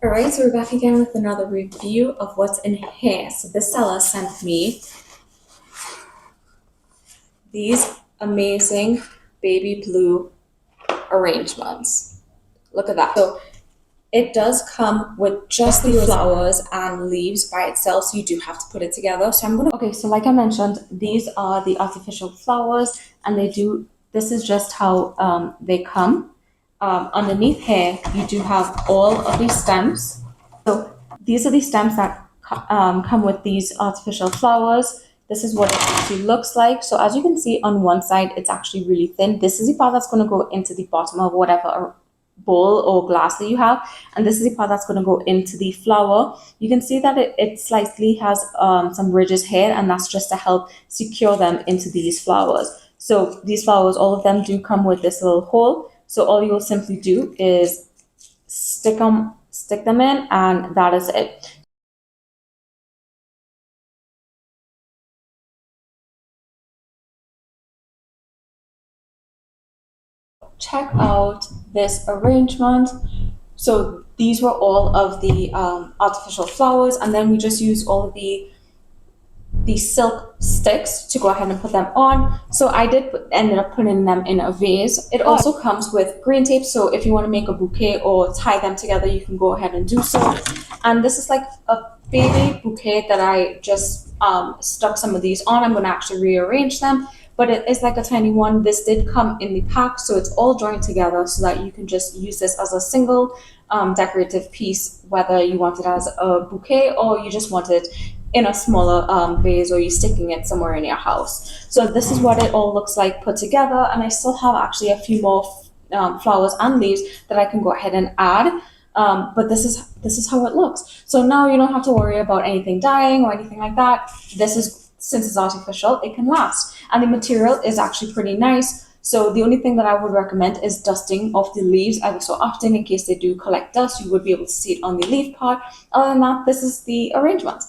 Alright, so we're back again with another review of what's in here. So this seller sent me these amazing baby blue arrangements. Look at that. So it does come with just the flowers and leaves by itself, so you do have to put it together. So I'm gonna okay, so like I mentioned, these are the artificial flowers, and this is just how they come. Underneath here, you do have all of these stems. So these are the stems that come with these artificial flowers. This is what it actually looks like. So as you can see on one side, it's actually really thin. This is the part that's going to go into the bottom of whatever bowl or glass that you have, and this is the part that's going to go into the flower. You can see that it slightly has some ridges here, and that's just to help secure them into these flowers. So these flowers, all of them do come with this little hole. So all you'll simply do is stick them in, and that is it. Check out this arrangement. So these were all of the artificial flowers, and then we just used all of the silk sticks to go ahead and put them on. So ended up putting them in a vase. It also comes with green tape, so if you want to make a bouquet or tie them together, you can go ahead and do so. And this is like a baby bouquet that I just stuck some of these on. I'm going to actually rearrange them, but it is like a tiny one. This did come in the pack, so it's all joined together so that you can just use this as a single decorative piece, whether you want it as a bouquet or you just want it in a smaller vase, or you're sticking it somewhere in your house. So this is what it all looks like put together, and I still have actually a few more flowers and leaves that I can go ahead and add. But this is how it looks. So now you don't have to worry about anything dying or anything like that. Since it's artificial, it can last, and the material is actually pretty nice. So the only thing that I would recommend is dusting off the leaves every so often in case they do collect dust. You would be able to see it on the leaf part. Other than that, this is the arrangement.